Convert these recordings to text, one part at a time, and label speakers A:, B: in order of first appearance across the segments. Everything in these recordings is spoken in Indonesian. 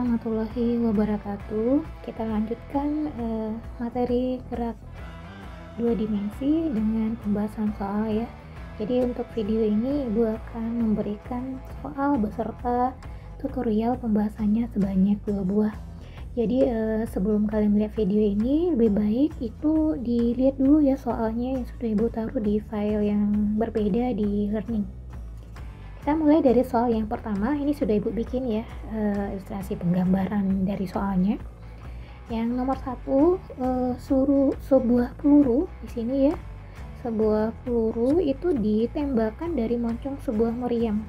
A: warahmatullahi wabarakatuh. Kita lanjutkan materi gerak dua dimensi dengan pembahasan soal ya. Jadi untuk video ini Ibu akan memberikan soal beserta tutorial pembahasannya sebanyak 2 buah. Jadi sebelum kalian melihat video ini, lebih baik itu dilihat dulu ya soalnya yang sudah Ibu taruh di file yang berbeda di learning. Kita mulai dari soal yang pertama. Ini sudah Ibu bikin ya ilustrasi penggambaran dari soalnya. Yang nomor 1, sebuah peluru di sini ya. Sebuah peluru itu ditembakkan dari moncong sebuah meriam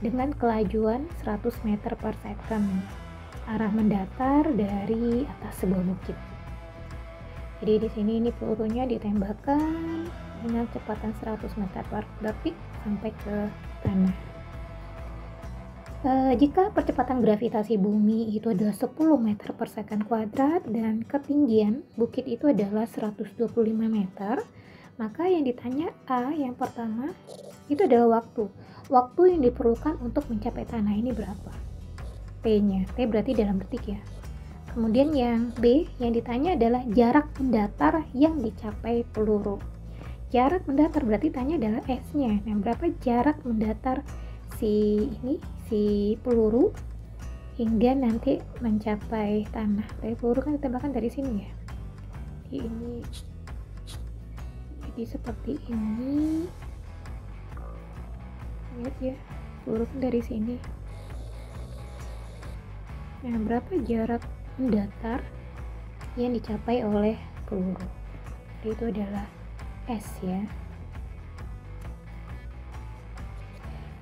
A: dengan kelajuan 100 meter per second. Arah mendatar dari atas sebuah bukit. Jadi di sini ini pelurunya ditembakkan dengan kecepatan 100 meter per detik sampai ke tanah. Jika percepatan gravitasi bumi itu adalah 10 meter per second kuadrat dan ketinggian bukit itu adalah 125 meter, maka yang ditanya A yang pertama itu adalah waktu yang diperlukan untuk mencapai tanah ini berapa? T-nya, T berarti dalam detik ya. Kemudian yang B yang ditanya adalah jarak mendatar yang dicapai peluru. Jarak mendatar berarti tanya adalah S-nya. Nah, berapa jarak mendatar si peluru hingga nanti mencapai tanah. Dari peluru kan ditembakkan dari sini ya. Jadi seperti ini. Lihat ya, peluru kan dari sini. Nah, berapa jarak mendatar yang dicapai oleh peluru? Jadi itu adalah S ya.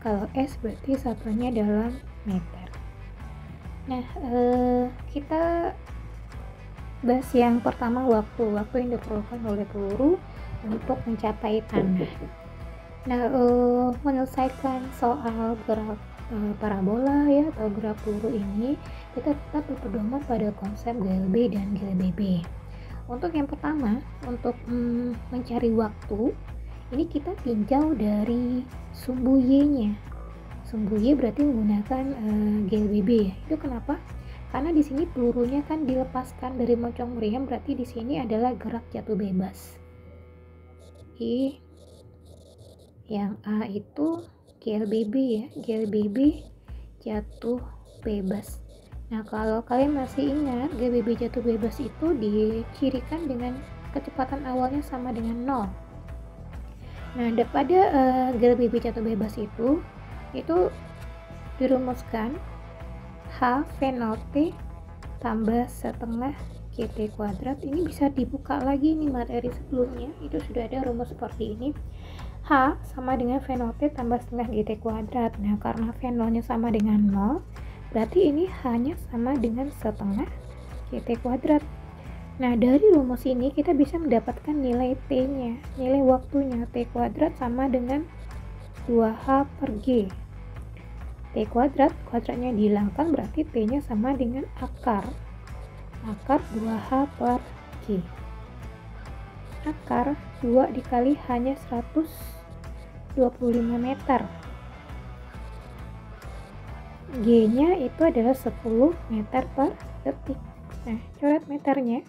A: Kalau S berarti satuannya dalam meter. Nah, kita bahas yang pertama, waktu yang diperlukan oleh peluru untuk mencapai tanah. Nah, menyelesaikan soal gerak parabola ya atau gerak peluru ini, kita tetap berpedoman pada konsep GLB dan GLBB. Untuk yang pertama, untuk mencari waktu, ini kita tinjau dari sumbu Y-nya. Sumbu Y berarti menggunakan GLBB ya. Itu kenapa? Karena di sini pelurunya kan dilepaskan dari moncong meriam, berarti di sini adalah gerak jatuh bebas. Yang A itu GLBB ya, GLBB jatuh bebas. Nah, kalau kalian masih ingat, GLBB jatuh bebas itu dicirikan dengan kecepatan awalnya sama dengan 0. Nah, pada GLBB jatuh bebas itu dirumuskan H V0 T tambah setengah GT kuadrat. Ini bisa dibuka lagi nih materi sebelumnya, itu sudah ada rumus seperti ini. H sama dengan V0 T tambah setengah GT kuadrat. Nah, karena V0 nya sama dengan 0, berarti ini hanya sama dengan setengah GT kuadrat. Nah, dari rumus ini kita bisa mendapatkan nilai T-nya, nilai waktunya. T kuadrat sama dengan 2H per G. T kuadrat, kuadratnya dihilangkan, berarti T-nya sama dengan akar 2H per G. Akar 2 dikali hanya 125 meter. G-nya itu adalah 10 meter per detik. Nah, coret meternya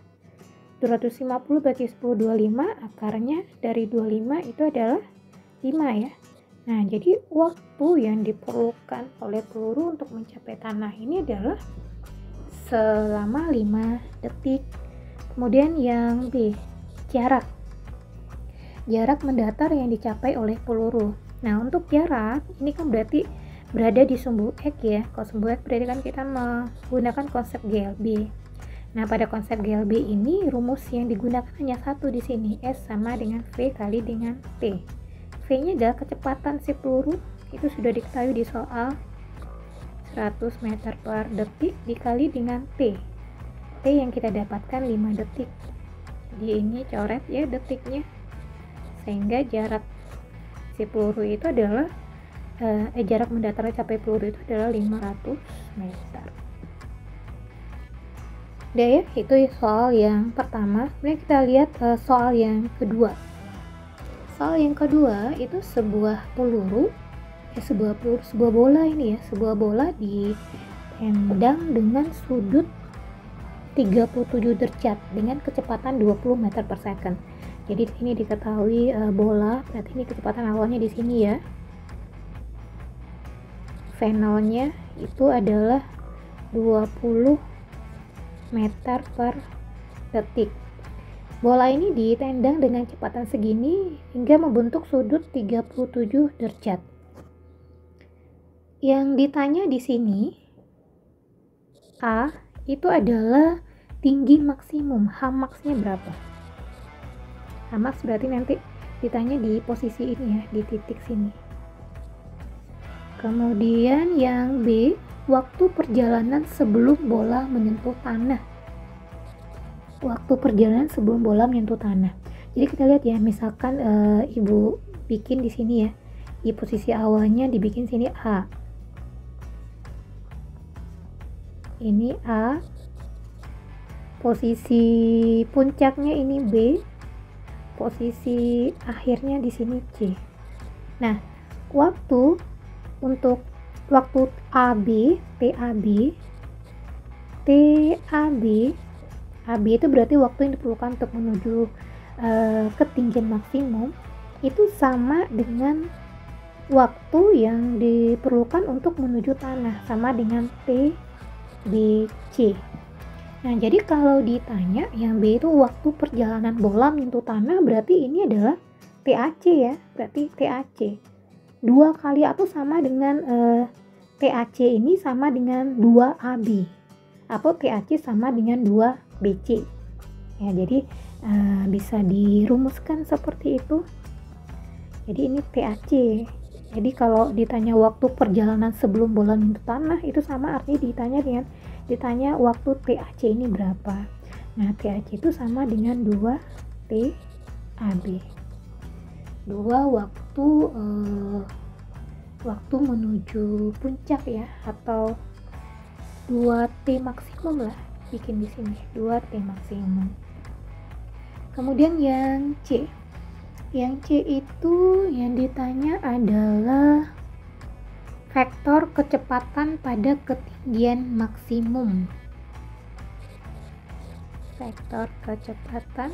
A: 250 bagi 10 25, akarnya dari 25 itu adalah 5 ya. Nah, jadi waktu yang diperlukan oleh peluru untuk mencapai tanah ini adalah selama 5 detik. Kemudian yang B, jarak mendatar yang dicapai oleh peluru. Nah, untuk jarak ini kan berarti berada di sumbu X ya. Kalau sumbu X berarti kan kita menggunakan konsep GLB. Nah, pada konsep GLB ini rumus yang digunakan hanya satu di sini, S sama dengan V kali dengan T. V-nya adalah kecepatan si peluru, itu sudah diketahui di soal, 100 meter per detik dikali dengan T. T yang kita dapatkan 5 detik. Jadi ini coret ya detiknya. Sehingga jarak si peluru itu adalah jarak mendatar capai peluru itu adalah 500 meter. Udah ya, itu soal yang pertama. Kemudian kita lihat soal yang kedua. Soal yang kedua itu sebuah peluru, sebuah bola ini ya, sebuah bola ditendang dengan sudut 37 derajat dengan kecepatan 20 meter per second. Jadi di sini diketahui bola, berarti ini kecepatan awalnya di sini ya. V0-nya itu adalah 20 meter per detik. Bola ini ditendang dengan kecepatan segini hingga membentuk sudut 37 derajat. Yang ditanya di sini A itu adalah tinggi maksimum, Hmax-nya berapa? Hmax berarti nanti ditanya di posisi ini ya, di titik sini. Kemudian yang B, waktu perjalanan sebelum bola menyentuh tanah. Waktu perjalanan sebelum bola menyentuh tanah. Jadi kita lihat ya, misalkan ibu bikin di sini ya, di posisi awalnya dibikin sini A. Ini A. Posisi puncaknya ini B. Posisi akhirnya di sini C. Nah, untuk waktu AB, AB itu berarti waktu yang diperlukan untuk menuju ketinggian maksimum itu sama dengan waktu yang diperlukan untuk menuju tanah, sama dengan TBC. Nah, jadi kalau ditanya yang B itu waktu perjalanan bola menyentuh tanah, berarti ini adalah TAC ya, berarti TAC 2 kali atau sama dengan TAC ini sama dengan 2AB atau TAC sama dengan 2BC ya. Jadi bisa dirumuskan seperti itu. Jadi ini TAC. Jadi kalau ditanya waktu perjalanan sebelum bola menyentuh tanah itu sama artinya ditanya waktu TAC ini berapa. Nah, TAC itu sama dengan 2 TAB. 2 waktu menuju puncak ya, atau 2 T maksimum lah, bikin di sini 2 T maksimum. Kemudian yang C. Yang C itu yang ditanya adalah vektor kecepatan pada ketinggian maksimum. Vektor kecepatan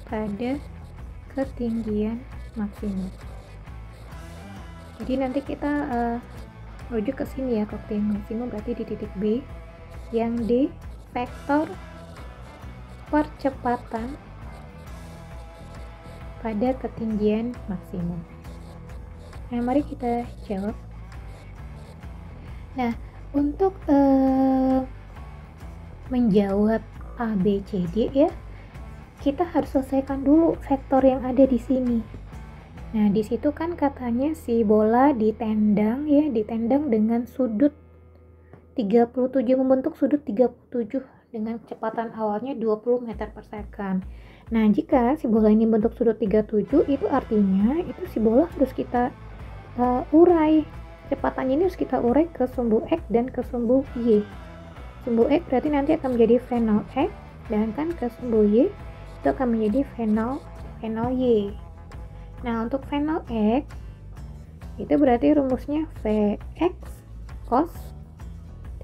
A: pada ketinggian maksimum. Jadi nanti kita rujuk ke sini ya, ke ketinggian maksimum berarti di titik B. Yang D, vektor percepatan pada ketinggian maksimum. Nah, mari kita jawab. Nah, untuk menjawab A, B, C, D ya, kita harus selesaikan dulu vektor yang ada di sini. Nah, di situ kan katanya si bola ditendang dengan sudut 37, membentuk sudut 37 dengan kecepatan awalnya 20 meter per second. Nah, jika si bola ini bentuk sudut 37, itu artinya itu si bola harus kita urai. Kecepatannya ini harus kita urai ke sumbu X dan ke sumbu Y. Sumbu X berarti nanti akan menjadi V0 X, sedangkan ke sumbu Y itu akan menjadi V0 Y. Nah, untuk V0 X itu berarti rumusnya Vx cos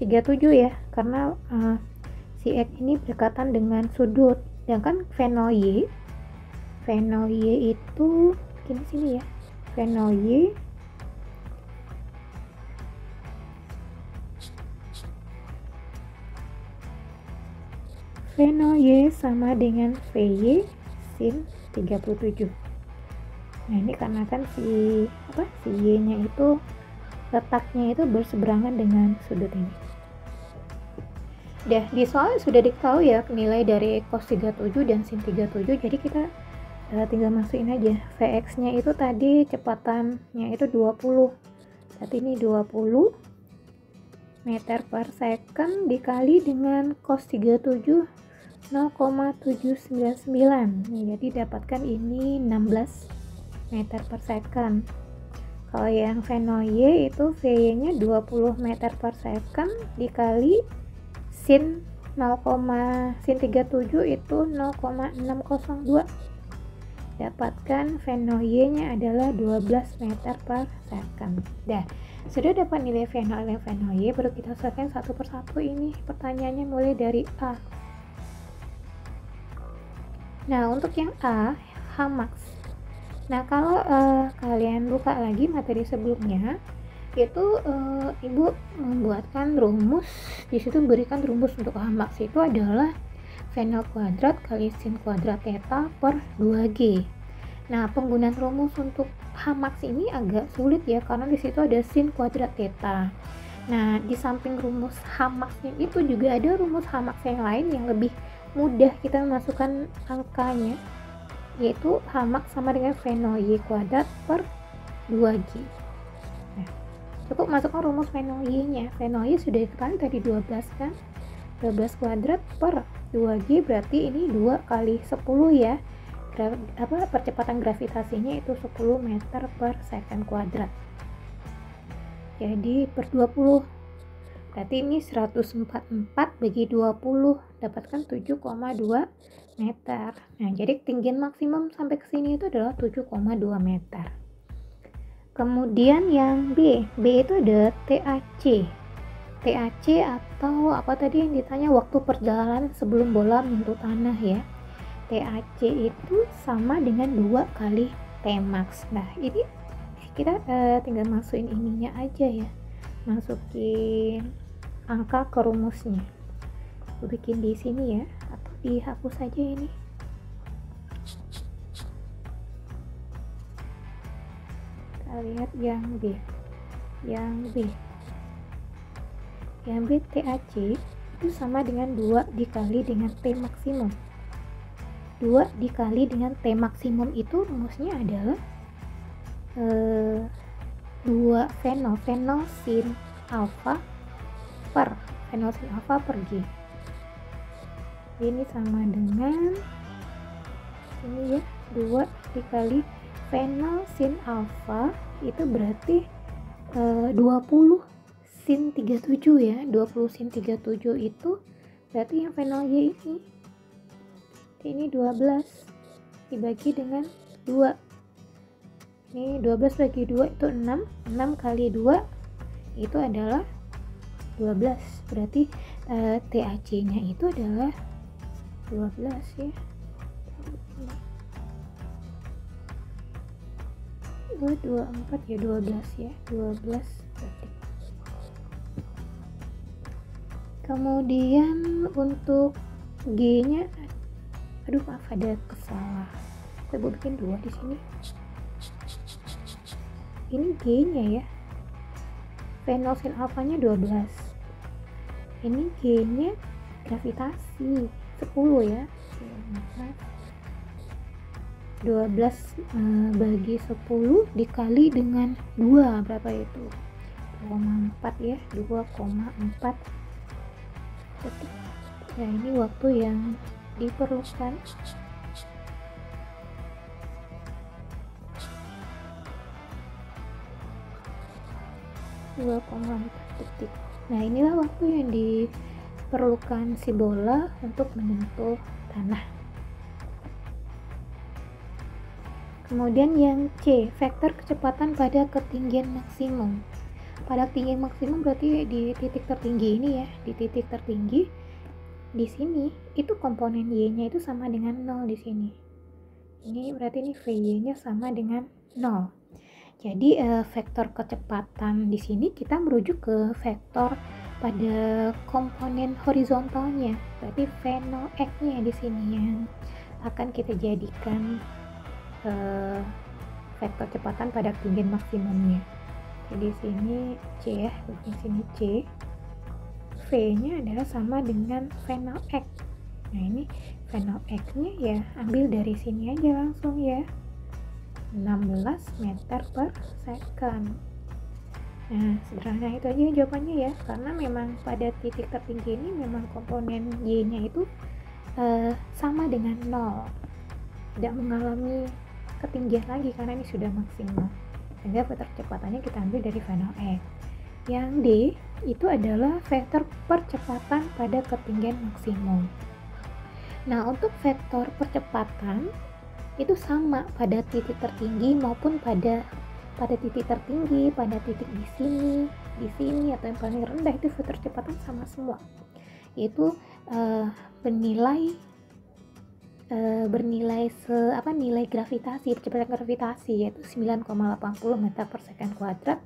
A: 37 ya, karena si X ini berdekatan dengan sudut. Sedangkan V0 Y itu gini sini ya, V0 Y sama dengan VY sin 37. Nah, ini karena kan si Y nya itu letaknya itu berseberangan dengan sudut ini. Di soal sudah diketahui ya nilai dari cos 37 dan sin 37, jadi kita tinggal masukin aja. Vx nya itu tadi kecepatannya itu 20, berarti ini 20 meter per second dikali dengan cos 37 0,799. Jadi dapatkan ini 16 meter per second. Kalau yang V0 Y itu VY nya 20 meter per second dikali sin 37 itu 0,602. dapatkan VNO Y-nya adalah 12 meter per second. Dah, sudah dapat nilai VNO dan VNO Y, baru kita selesaikan satu persatu ini pertanyaannya mulai dari A. Nah, untuk yang A, Hmax. Nah, kalau kalian buka lagi materi sebelumnya, itu ibu membuatkan rumus. Di situ berikan rumus untuk Hmax itu adalah VNO kuadrat kali sin kuadrat theta per 2G. Nah, penggunaan rumus untuk Hmax ini agak sulit ya, karena di situ ada sin kuadrat theta. Nah, di samping rumus Hmax-nya itu juga ada rumus Hmax yang lain yang lebih mudah kita masukkan angkanya, yaitu Hmax sama dengan VNO Y kuadrat per 2G. Nah, cukup masukkan rumus VNO Y-nya. VNO Y sudah diketahui tadi 12 kan? 12 kuadrat per 2G berarti ini 2 kali 10 ya. Percepatan gravitasinya itu 10 meter per second kuadrat. Jadi per 20. Berarti ini 144 bagi 20, dapatkan 7,2 meter. Nah, jadi ketinggian maksimum sampai ke sini itu adalah 7,2 meter. Kemudian yang B itu ada TAC. TAC atau apa tadi yang ditanya, waktu perjalanan sebelum bola menyentuh tanah ya. TAC itu sama dengan 2 kali Tmax. Nah, ini kita tinggal masukin ininya aja ya. Masukin angka ke rumusnya. Aku bikin di sini ya, atau dihapus saja ini. Kita lihat yang B. Yang B TAC itu sama dengan 2 dikali dengan T maksimum. 2 dikali dengan T maksimum itu rumusnya adalah 2 VNO sin alpha per G. Ini sama dengan ini ya, 2 dikali VNO sin alpha itu berarti 20 sin 37 ya. 20 sin 37 itu berarti yang VNO Y ini 12 dibagi dengan 2. Ini 12 bagi 2 itu 6. 6 kali 2 itu adalah 12. Berarti TAC-nya itu adalah 12 ya. 24 ya, 12 ya. 12 detik. Kemudian untuk G-nya, aduh maaf ada kesalahan. Saya bikin 2 di sini. Ini G-nya ya. VNO sin alpha-nya 12. Ini G-nya gravitasi 10 ya. 12 bagi 10 dikali dengan 2 berapa itu? 2,4 ya. 2,4 detik. Nah, ini waktu yang diperlukan. detik. Nah, inilah waktu yang diperlukan si bola untuk menyentuh tanah. Kemudian yang C, vektor kecepatan pada ketinggian maksimum. Pada ketinggian maksimum berarti di titik tertinggi ini ya, di titik tertinggi di sini itu komponen Y-nya itu sama dengan 0 di sini. Ini berarti ini VY-nya sama dengan 0. Jadi vektor kecepatan di sini kita merujuk ke vektor pada komponen horizontalnya. Berarti VNO X-nya di sini yang akan kita jadikan vektor kecepatan pada ketinggian maksimumnya. Jadi sini C ya, di sini C. V-nya adalah sama dengan VNO X. Nah, ini VNO X-nya ya ambil dari sini aja langsung ya. 16 meter per second. Nah, sederhana itu aja jawabannya ya, karena memang pada titik tertinggi ini memang komponen Y-nya itu sama dengan 0, tidak mengalami ketinggian lagi karena ini sudah maksimal, sehingga vektor kecepatannya kita ambil dari VNO X. Yang D itu adalah vektor percepatan pada ketinggian maksimum. Nah, untuk vektor percepatan itu sama pada titik tertinggi maupun pada titik tertinggi, pada titik di sini atau yang paling rendah itu vektor kecepatan sama semua. Itu bernilai nilai gravitasi, percepatan gravitasi yaitu 9,80 meter per second kuadrat,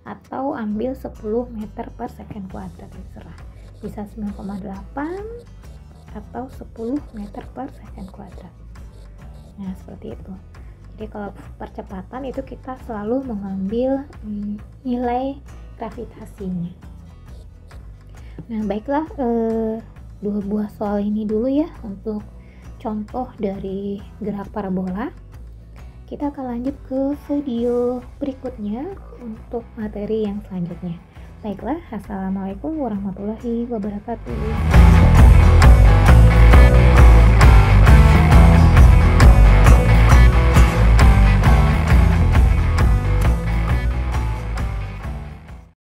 A: atau ambil 10 meter per second kuadrat, terserah, bisa 9,8 atau 10 meter per second kuadrat. Nah, seperti itu. Jadi kalau percepatan itu kita selalu mengambil nilai gravitasinya. Nah, baiklah, 2 buah soal ini dulu ya untuk contoh dari gerak parabola. Kita akan lanjut ke video berikutnya untuk materi yang selanjutnya. Baiklah, assalamualaikum warahmatullahi wabarakatuh.